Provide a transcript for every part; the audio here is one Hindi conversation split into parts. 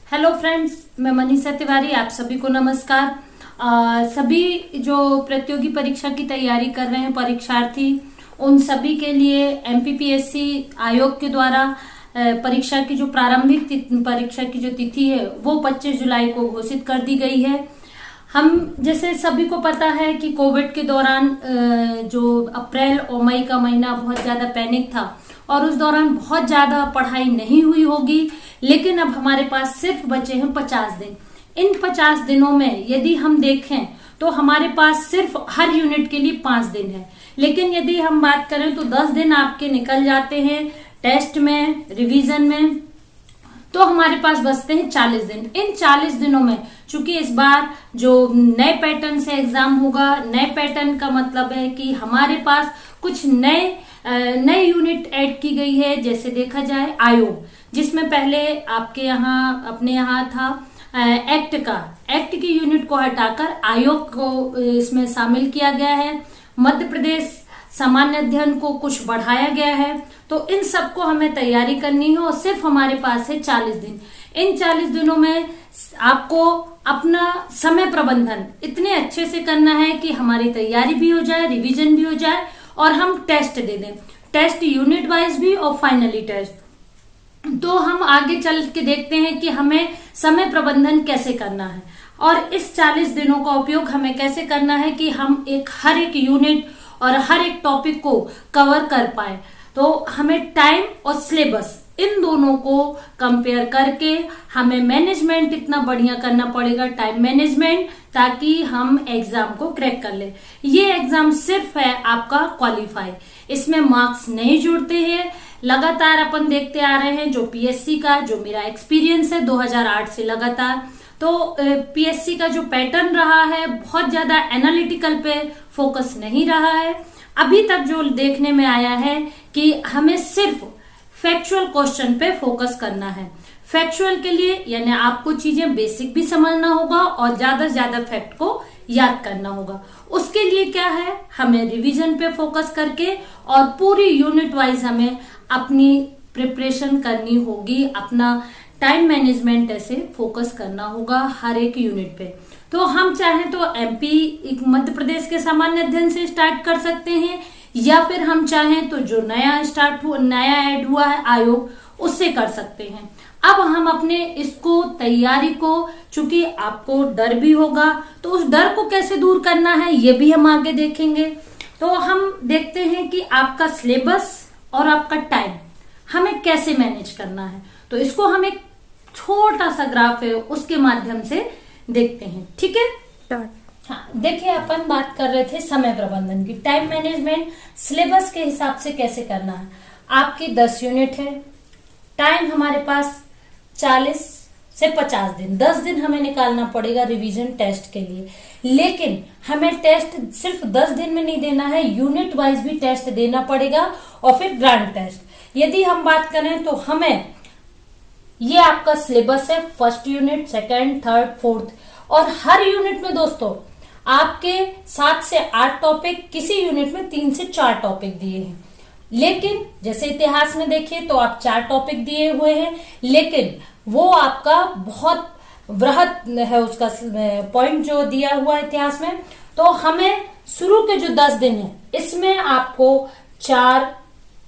हेलो फ्रेंड्स, मैं मनीषा तिवारी। आप सभी को नमस्कार। सभी जो प्रतियोगी परीक्षा की तैयारी कर रहे हैं परीक्षार्थी, उन सभी के लिए एमपीपीएससी आयोग के द्वारा परीक्षा की जो प्रारंभिक परीक्षा की जो तिथि है वो 25 जुलाई को घोषित कर दी गई है। हम जैसे सभी को पता है कि कोविड के दौरान जो अप्रैल और मई का महीना बहुत ज्यादा पैनिक था और उस दौरान बहुत ज्यादा पढ़ाई नहीं हुई होगी, लेकिन अब हमारे पास सिर्फ बचे हैं 50 दिन। इन 50 दिनों में यदि हम देखें तो हमारे पास सिर्फ हर यूनिट के लिए 5 दिन है, लेकिन यदि हम बात करें तो 10 दिन आपके निकल जाते हैं टेस्ट में, रिवीजन में, तो हमारे पास बचते हैं 40 दिन। इन 40 दिनों में चूंकि इस बार जो नए पैटर्न से एग्जाम होगा, नए पैटर्न का मतलब है कि हमारे पास कुछ नए यूनिट ऐड की गई है। जैसे देखा जाए आयोग, जिसमें पहले आपके यहाँ अपने यहाँ था एक्ट की यूनिट को हटाकर आयोग को इसमें शामिल किया गया है। मध्य प्रदेश सामान्य अध्ययन को कुछ बढ़ाया गया है। तो इन सबको हमें तैयारी करनी है और सिर्फ हमारे पास है 40 दिन। इन 40 दिनों में आपको अपना समय प्रबंधन इतने अच्छे से करना है कि हमारी तैयारी भी हो जाए, रिवीजन भी हो जाए और हम टेस्ट दे दें, टेस्ट यूनिट वाइज भी और फाइनली टेस्ट। तो हम आगे चल के देखते हैं कि हमें समय प्रबंधन कैसे करना है और इस 40 दिनों का उपयोग हमें कैसे करना है कि हम हर एक यूनिट और हर एक टॉपिक को कवर कर पाए। तो हमें टाइम और सिलेबस इन दोनों को कंपेयर करके हमें मैनेजमेंट इतना बढ़िया करना पड़ेगा, टाइम मैनेजमेंट, ताकि हम एग्जाम को क्रैक कर ले। ये एग्जाम सिर्फ है आपका क्वालिफाई, इसमें मार्क्स नहीं जुड़ते हैं। लगातार अपन देखते आ रहे हैं जो पीएससी का, जो मेरा एक्सपीरियंस है 2008 से लगातार, तो पीएससी का जो पैटर्न रहा है बहुत ज्यादा एनालिटिकल पे फोकस नहीं रहा है। अभी तक जो देखने में आया है कि हमें सिर्फ फैक्चुअल क्वेश्चन पे फोकस करना है। फैक्चुअल के लिए यानी आपको चीजें बेसिक भी समझना होगा और ज्यादा से ज्यादा फैक्ट को याद करना होगा। उसके लिए क्या है, हमें रिवीजन पे फोकस करके और पूरी यूनिट वाइज हमें अपनी प्रिपरेशन करनी होगी, अपना टाइम मैनेजमेंट ऐसे फोकस करना होगा हर एक यूनिट पे। तो हम चाहें तो एमपी मध्य प्रदेश के सामान्य अध्ययन से स्टार्ट कर सकते हैं, या फिर हम चाहें तो जो नया ऐड हुआ है आयोग, उससे कर सकते हैं। अब हम अपने इसको तैयारी को, चूंकि आपको डर भी होगा, तो उस डर को कैसे दूर करना है ये भी हम आगे देखेंगे। तो हम देखते हैं कि आपका सिलेबस और आपका टाइम हमें कैसे मैनेज करना है। तो इसको हम एक छोटा सा ग्राफ है उसके माध्यम से देखते हैं, ठीक है। हाँ, देखिए अपन बात कर रहे थे समय प्रबंधन की, टाइम मैनेजमेंट सिलेबस के हिसाब से कैसे करना है। आपकी 10 यूनिट है, टाइम हमारे पास 40 से 50 दिन, 10 दिन हमें निकालना पड़ेगा रिवीजन टेस्ट के लिए। लेकिन हमें टेस्ट सिर्फ 10 दिन में नहीं देना है, यूनिट वाइज भी टेस्ट देना पड़ेगा और फिर ग्रांड टेस्ट। यदि हम बात करें तो हमें, ये आपका सिलेबस है, first unit, second, third, fourth, और हर यूनिट में दोस्तों आपके 7 से 8 टॉपिक, किसी यूनिट में 3 से 4 टॉपिक दिए हैं। लेकिन जैसे इतिहास में देखिए तो आप 4 टॉपिक दिए हुए हैं, लेकिन वो आपका बहुत वृहद है, उसका पॉइंट जो दिया हुआ है इतिहास में। तो हमें शुरू के जो 10 दिन है इसमें आपको 4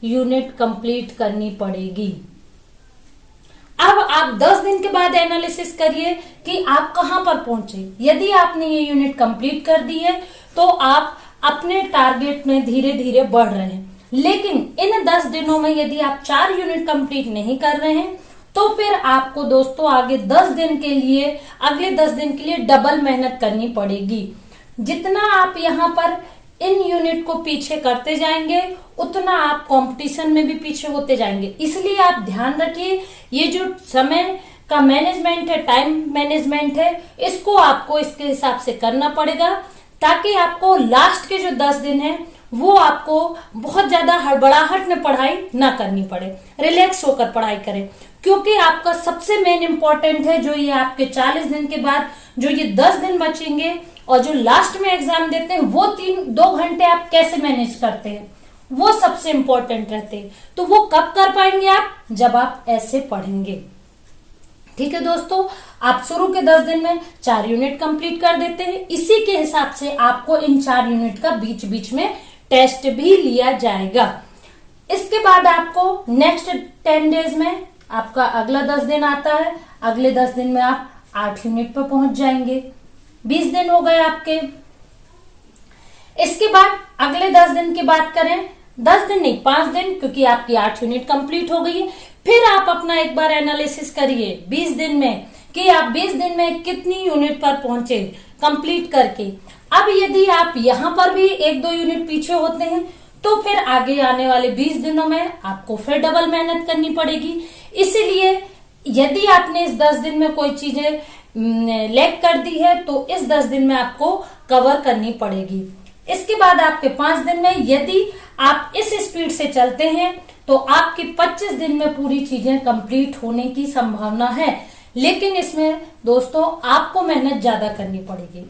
यूनिट कंप्लीट करनी पड़ेगी। अब आप 10 दिन के बाद एनालिसिस करिए कि आप कहां पर पहुंचे। यदि आपने ये यूनिट कंप्लीट कर दी है तो आप अपने टारगेट में धीरे धीरे बढ़ रहे हैं। लेकिन इन 10 दिनों में यदि आप 4 यूनिट कंप्लीट नहीं कर रहे हैं तो फिर आपको दोस्तों आगे 10 दिन के लिए, अगले 10 दिन के लिए डबल मेहनत करनी पड़ेगी। जितना आप यहाँ पर इन यूनिट को पीछे करते जाएंगे उतना आप कंपटीशन में भी पीछे होते जाएंगे। इसलिए आप ध्यान रखिए, ये जो समय का मैनेजमेंट है, टाइम मैनेजमेंट है, इसको आपको इसके हिसाब से करना पड़ेगा, ताकि आपको लास्ट के जो 10 दिन है वो आपको बहुत ज्यादा हड़बड़ाहट में पढ़ाई ना करनी पड़े, रिलैक्स होकर पढ़ाई करें। क्योंकि आपका सबसे मेन इंपॉर्टेंट है जो ये आपके 40 दिन के बाद जो ये 10 दिन बचेंगे और जो लास्ट में एग्जाम देते हैं, वो 2 घंटे आप कैसे मैनेज करते हैं, वो सबसे इंपॉर्टेंट रहते हैं। तो वो कब कर पाएंगे आप, जब आप ऐसे पढ़ेंगे। ठीक है दोस्तों, आप शुरू के 10 दिन में 4 यूनिट कंप्लीट कर देते हैं। इसी के हिसाब से आपको इन 4 यूनिट का बीच बीच में टेस्ट भी लिया जाएगा। इसके बाद आपको नेक्स्ट 10 डेज में आपका अगला 10 दिन आता है। अगले 10 दिन में आप 8 यूनिट पर पहुंच जाएंगे। 20 दिन हो गए आपके। इसके बाद अगले 10 दिन की बात करें, 10 दिन नहीं 5 दिन, क्योंकि आपकी 8 यूनिट कंप्लीट हो गई है। फिर आप अपना एक बार एनालिसिस करिए 20 दिन में कि आप 20 दिन में कितनी यूनिट पर पहुंचे कंप्लीट करके। अब यदि आप यहां पर भी 1-2 यूनिट पीछे होते हैं तो फिर आगे आने वाले 20 दिनों में आपको फिर डबल मेहनत करनी पड़ेगी। इसीलिए यदि आपने इस 10 दिन में कोई चीजें लैग कर दी है तो इस 10 दिन में आपको कवर करनी पड़ेगी। इसके बाद आपके 5 दिन में यदि आप इस स्पीड से चलते हैं तो आपके 25 दिन में पूरी चीजें कंप्लीट होने की संभावना है। लेकिन इसमें दोस्तों आपको मेहनत ज्यादा करनी पड़ेगी।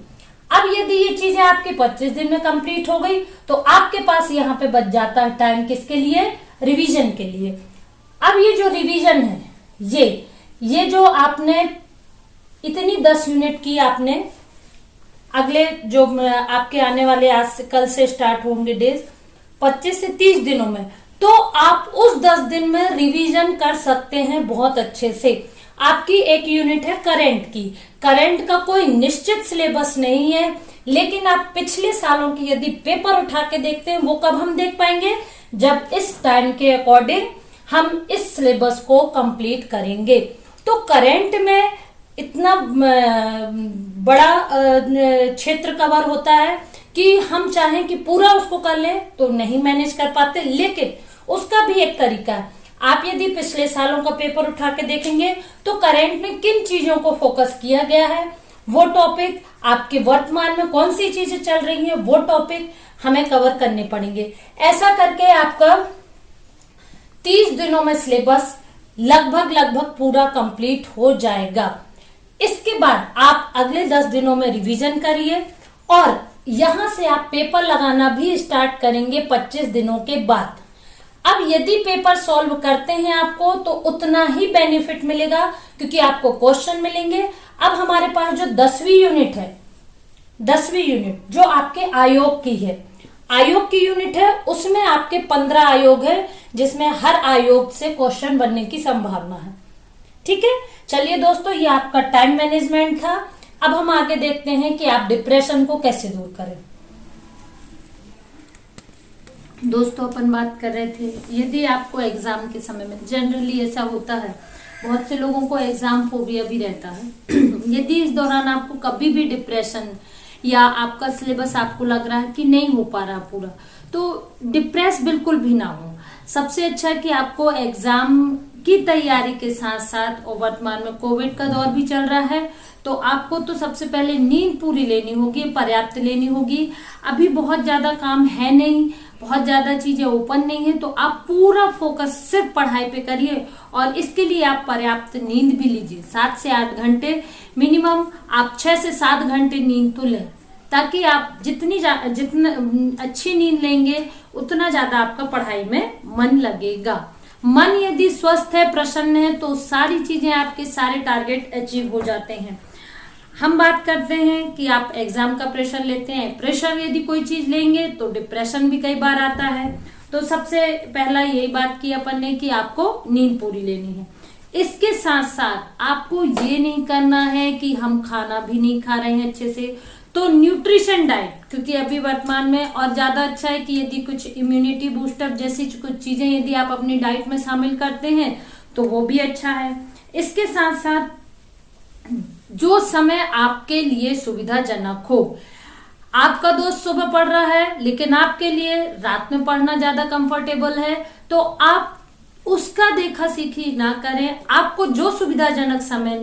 अब यदि ये चीजें आपके 25 दिन में कंप्लीट हो गई तो आपके पास यहाँ पे बच जाता है टाइम किसके लिए? रिवीजन के लिए। अब ये जो रिवीजन है ये जो आपने इतनी 10 यूनिट की आपने अगले जो आपके आने वाले आज से कल से स्टार्ट होंगे डेज 25 से 30 दिनों में, तो आप उस 10 दिन में रिवीजन कर सकते हैं बहुत अच्छे से। आपकी एक यूनिट है करंट की। करंट का कोई निश्चित सिलेबस नहीं है, लेकिन आप पिछले सालों की यदि पेपर उठा के देखते हैं, वो कब हम देख पाएंगे? जब इस टाइम के अकॉर्डिंग हम इस सिलेबस को कंप्लीट करेंगे। तो करंट में इतना बड़ा क्षेत्र कवर होता है कि हम चाहें कि पूरा उसको कर लें तो नहीं मैनेज कर पाते, लेकिन उसका भी एक तरीका है। आप यदि पिछले सालों का पेपर उठा के देखेंगे तो करंट में किन चीजों को फोकस किया गया है, वो टॉपिक, आपके वर्तमान में कौन सी चीजें चल रही हैं, वो टॉपिक हमें कवर करने पड़ेंगे। ऐसा करके आपका 30 दिनों में सिलेबस लगभग पूरा कंप्लीट हो जाएगा। इसके बाद आप अगले 10 दिनों में रिवीजन करिए और यहां से आप पेपर लगाना भी स्टार्ट करेंगे 25 दिनों के बाद। अब यदि पेपर सॉल्व करते हैं आपको तो उतना ही बेनिफिट मिलेगा, क्योंकि आपको क्वेश्चन मिलेंगे। अब हमारे पास जो 10वीं यूनिट है, 10वीं यूनिट जो आपके आयोग की है, आयोग की यूनिट है, उसमें आपके 15 आयोग है, जिसमें हर आयोग से क्वेश्चन बनने की संभावना है। ठीक है, चलिए दोस्तों, ये आपका टाइम मैनेजमेंट था। अब हम आगे देखते हैं कि आप डिप्रेशन को कैसे दूर करें। दोस्तों, अपन बात कर रहे थे यदि आपको एग्जाम के समय में, जनरली ऐसा होता है, बहुत से लोगों को एग्जाम फोबिया भी रहता है। यदि इस दौरान आपको कभी भी डिप्रेशन या आपका सिलेबस आपको लग रहा है कि नहीं हो पा रहा पूरा, तो डिप्रेस बिल्कुल भी ना हो। सबसे अच्छा है कि आपको एग्जाम की तैयारी के साथ साथ, और वर्तमान में कोविड का दौर भी चल रहा है, तो आपको तो सबसे पहले नींद पूरी लेनी होगी, पर्याप्त लेनी होगी। अभी बहुत ज्यादा काम है नहीं, बहुत ज्यादा चीजें ओपन नहीं है, तो आप पूरा फोकस सिर्फ पढ़ाई पे करिए और इसके लिए आप पर्याप्त नींद भी लीजिए। 7 से 8 घंटे मिनिमम, आप 6 से 7 घंटे नींद तो लें, ताकि आप जितना अच्छी नींद लेंगे उतना ज्यादा आपका पढ़ाई में मन लगेगा। मन यदि स्वस्थ है, प्रसन्न है, तो सारी चीजें आपके सारे टारगेट अचीव हो जाते हैं। हम बात करते हैं कि आप एग्जाम का प्रेशर लेते हैं, प्रेशर यदि कोई चीज लेंगे तो डिप्रेशन भी कई बार आता है। तो सबसे पहला यही बात की अपन ने कि आपको नींद पूरी लेनी है। इसके साथ साथ आपको ये नहीं करना है कि हम खाना भी नहीं खा रहे हैं अच्छे से, तो न्यूट्रिशन डाइट, क्योंकि अभी वर्तमान में और ज्यादा अच्छा है कि यदि कुछ इम्यूनिटी बूस्टर जैसी कुछ चीजें यदि आप अपनी डाइट में शामिल करते हैं तो वो भी अच्छा है। इसके साथ साथ जो समय आपके लिए सुविधाजनक हो, आपका दोस्त सुबह पढ़ रहा है लेकिन आपके लिए रात में पढ़ना ज्यादा कंफर्टेबल है, तो आप उसका देखा सीखी ना करें। आपको जो सुविधाजनक समय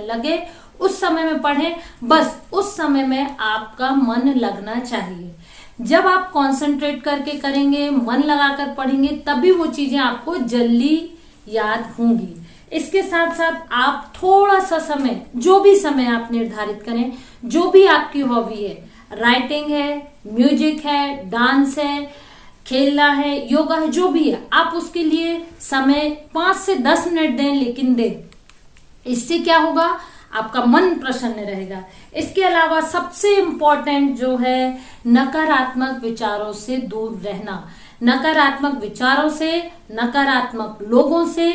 लगे उस समय में पढ़ें, बस उस समय में आपका मन लगना चाहिए। जब आप कंसंट्रेट करके करेंगे, मन लगाकर पढ़ेंगे, तभी वो चीजें आपको जल्दी याद होंगी। इसके साथ साथ आप थोड़ा सा समय, जो भी समय आप निर्धारित करें, जो भी आपकी हॉबी है, राइटिंग है, म्यूजिक है, डांस है, खेलना है, योगा है, जो भी है, आप उसके लिए समय 5 से 10 मिनट दें, लेकिन दें। इससे क्या होगा, आपका मन प्रसन्न रहेगा। इसके अलावा सबसे इम्पोर्टेंट जो है, नकारात्मक विचारों से दूर रहना। नकारात्मक विचारों से, नकारात्मक लोगों से,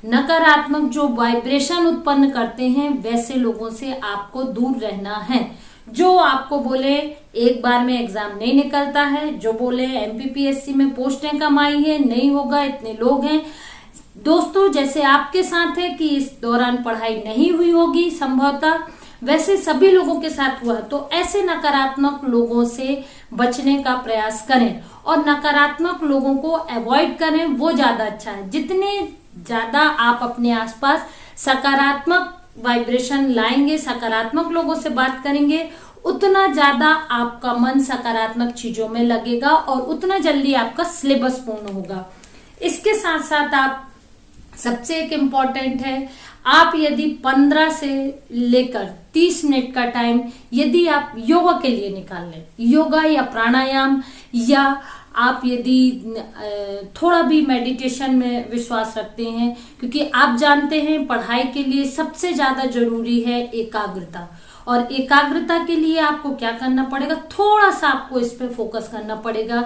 नकारात्मक जो वाइब्रेशन उत्पन्न करते हैं वैसे लोगों से आपको दूर रहना है। जो आपको बोले एक बार में एग्जाम नहीं निकलता है, जो बोले एमपीपीएससी में पोस्टें कम आई है, नहीं होगा, इतने लोग हैं, दोस्तों जैसे आपके साथ है कि इस दौरान पढ़ाई नहीं हुई होगी संभवतः, वैसे सभी लोगों के साथ हुआ। तो ऐसे नकारात्मक लोगों से बचने का प्रयास करें और नकारात्मक लोगों को अवॉइड करें, वो ज्यादा अच्छा है। जितने ज्यादा आप अपने आसपास सकारात्मक वाइब्रेशन लाएंगे, सकारात्मक लोगों से बात करेंगे, उतना ज्यादा आपका मन सकारात्मक चीजों में लगेगा और उतना जल्दी आपका सिलेबस पूर्ण होगा। इसके साथ साथ आप सबसे एक इम्पॉर्टेंट है, आप यदि 15 से लेकर 30 मिनट का टाइम यदि आप योगा के लिए निकाल लें, योगा या प्राणायाम, या आप यदि थोड़ा भी मेडिटेशन में विश्वास रखते हैं, क्योंकि आप जानते हैं पढ़ाई के लिए सबसे ज्यादा जरूरी है एकाग्रता, और एकाग्रता के लिए आपको क्या करना पड़ेगा, थोड़ा सा आपको इस पे फोकस करना पड़ेगा,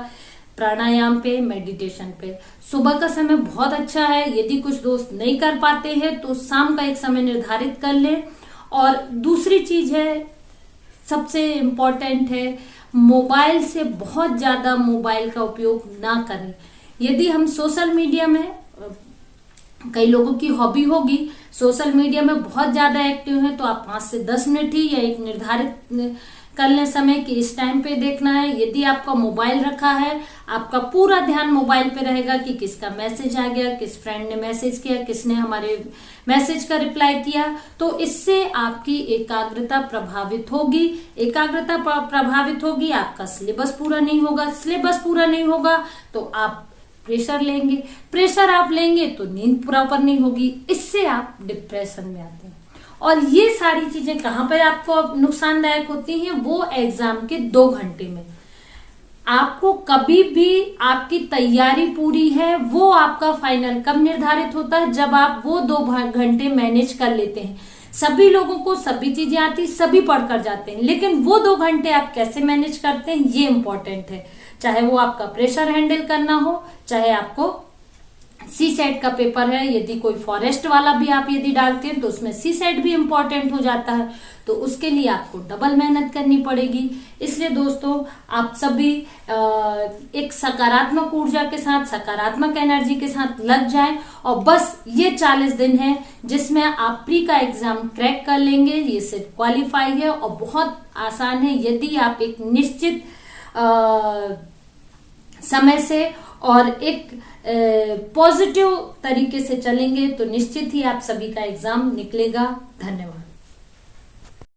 प्राणायाम पे, मेडिटेशन पे। सुबह का समय बहुत अच्छा है, यदि कुछ दोस्त नहीं कर पाते हैं तो शाम का एक समय निर्धारित कर लें। और दूसरी चीज है, सबसे इम्पोर्टेंट है, मोबाइल से बहुत ज्यादा मोबाइल का उपयोग ना करें। यदि हम सोशल मीडिया में, कई लोगों की हॉबी होगी सोशल मीडिया में बहुत ज्यादा एक्टिव है, तो आप 5 से 10 मिनट ही या एक निर्धारित कर लें समय कि इस टाइम पे देखना है। यदि आपका मोबाइल रखा है, आपका पूरा ध्यान मोबाइल पे रहेगा कि किसका मैसेज आ गया, किस फ्रेंड ने मैसेज किया, किसने हमारे मैसेज का रिप्लाई किया, तो इससे आपकी एकाग्रता प्रभावित होगी। एकाग्रता प्रभावित होगी, आपका सिलेबस पूरा नहीं होगा, सिलेबस पूरा नहीं होगा तो आप प्रेशर लेंगे, प्रेशर आप लेंगे तो नींद प्रॉपर नहीं होगी, इससे आप डिप्रेशन में आते हैं। और ये सारी चीजें कहां पर आपको नुकसानदायक होती हैं, वो एग्जाम के 2 घंटे में। आपको कभी भी आपकी तैयारी पूरी है, वो आपका फाइनल कब निर्धारित होता है, जब आप वो 2 घंटे मैनेज कर लेते हैं। सभी लोगों को सभी चीजें आती, सभी पढ़कर जाते हैं, लेकिन वो 2 घंटे आप कैसे मैनेज करते हैं ये इंपॉर्टेंट है। चाहे वो आपका प्रेशर हैंडल करना हो, चाहे आपको सी सेट का पेपर है, यदि कोई फॉरेस्ट वाला भी आप यदि डालते हैं तो उसमें सी सेट भी इम्पोर्टेंट हो जाता है, तो उसके लिए आपको डबल मेहनत करनी पड़ेगी। इसलिए दोस्तों आप सभी एक सकारात्मक ऊर्जा के साथ, सकारात्मक एनर्जी के साथ लग जाएं, और बस ये 40 दिन है जिसमें आप प्री का एग्जाम क्रैक कर लेंगे। ये सिर्फ क्वालिफाई है और बहुत आसान है। यदि आप एक निश्चित समय से और एक पॉजिटिव तरीके से चलेंगे तो निश्चित ही आप सभी का एग्जाम निकलेगा। धन्यवाद।